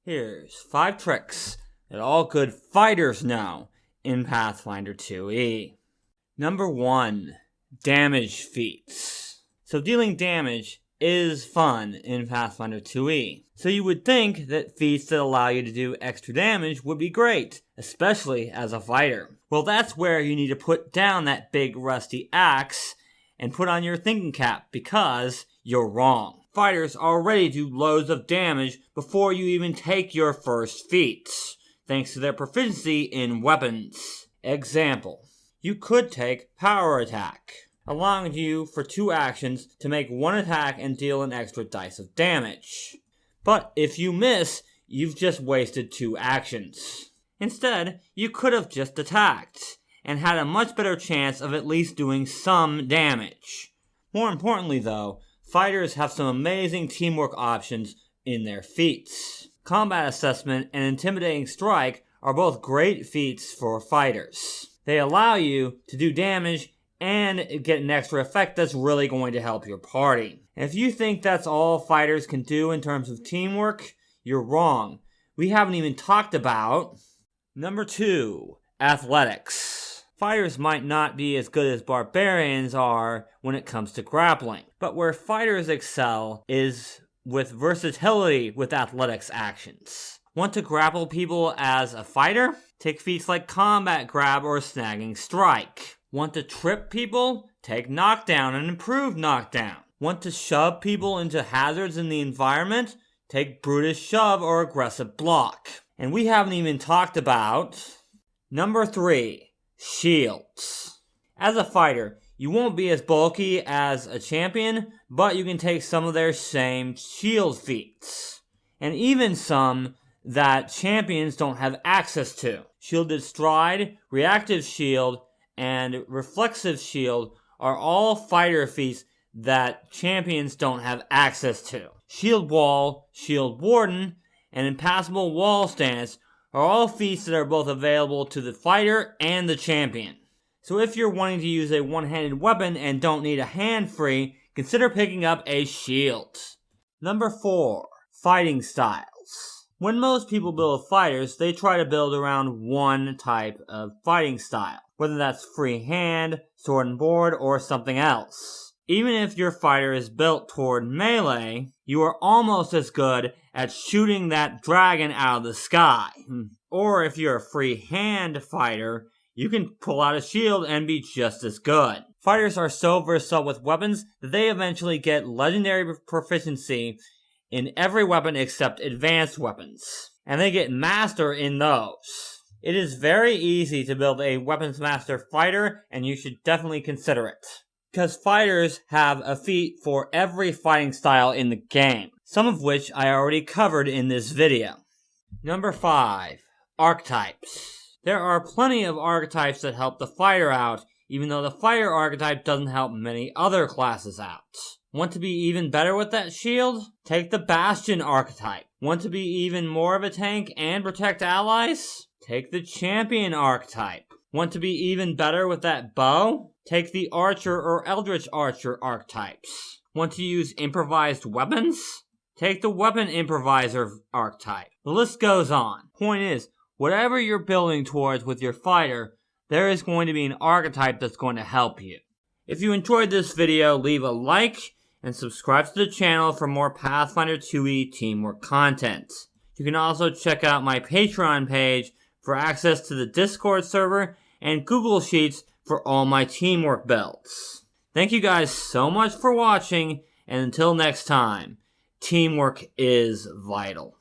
Here's 5 tricks that all good fighters know in Pathfinder 2e. Number 1. Damage feats. So dealing damage is fun in Pathfinder 2e. So you would think that feats that allow you to do extra damage would be great, especially as a fighter. Well, that's where you need to put down that big rusty axe and put on your thinking cap, because you're wrong. Fighters already do loads of damage before you even take your first feats, thanks to their proficiency in weapons. Example: you could take Power Attack, allowing you for 2 actions to make 1 attack and deal an extra dice of damage. But if you miss, you've just wasted 2 actions. Instead, you could have just attacked, and had a much better chance of at least doing some damage. More importantly though, fighters have some amazing teamwork options in their feats. Combat Assessment and Intimidating Strike are both great feats for fighters. They allow you to do damage and get an extra effect that's really going to help your party. And if you think that's all fighters can do in terms of teamwork, you're wrong. We haven't even talked about number 2, Athletics. Fighters might not be as good as barbarians are when it comes to grappling, but where fighters excel is with versatility with athletics actions. Want to grapple people as a fighter? Take feats like Combat Grab or Snagging Strike. Want to trip people? Take Knockdown and Improved Knockdown. Want to shove people into hazards in the environment? Take Brutish Shove or Aggressive Block. And we haven't even talked about number 3. Shields. As a fighter, you won't be as bulky as a champion, but you can take some of their same shield feats, and even some that champions don't have access to. Shielded Stride, Reactive Shield, and Reflexive Shield are all fighter feats that champions don't have access to. Shield Wall, Shield Warden, and Impassable Wall Stance are all feats that are both available to the fighter and the champion. So if you're wanting to use a one-handed weapon and don't need a hand free, consider picking up a shield. Number 4. Fighting styles. When most people build fighters, they try to build around one type of fighting style, whether that's free hand, sword and board, or something else. Even if your fighter is built toward melee, you are almost as good at shooting that dragon out of the sky. Or if you're a free hand fighter, you can pull out a shield and be just as good. Fighters are so versatile with weapons that they eventually get legendary proficiency in every weapon except advanced weapons, and they get master in those. It is very easy to build a weapons master fighter, and you should definitely consider it, because fighters have a feat for every fighting style in the game, some of which I already covered in this video. Number 5. Archetypes. There are plenty of archetypes that help the fighter out, even though the fighter archetype doesn't help many other classes out. Want to be even better with that shield? Take the Bastion archetype. Want to be even more of a tank and protect allies? Take the Champion archetype. Want to be even better with that bow? Take the Archer or Eldritch Archer archetypes. Want to use improvised weapons? Take the Weapon Improviser archetype. The list goes on. Point is, whatever you're building towards with your fighter, there is going to be an archetype that's going to help you. If you enjoyed this video, leave a like and subscribe to the channel for more Pathfinder 2e teamwork content. You can also check out my Patreon page for access to the Discord server and Google Sheets for all my teamwork builds. Thank you guys so much for watching, and until next time, teamwork is vital.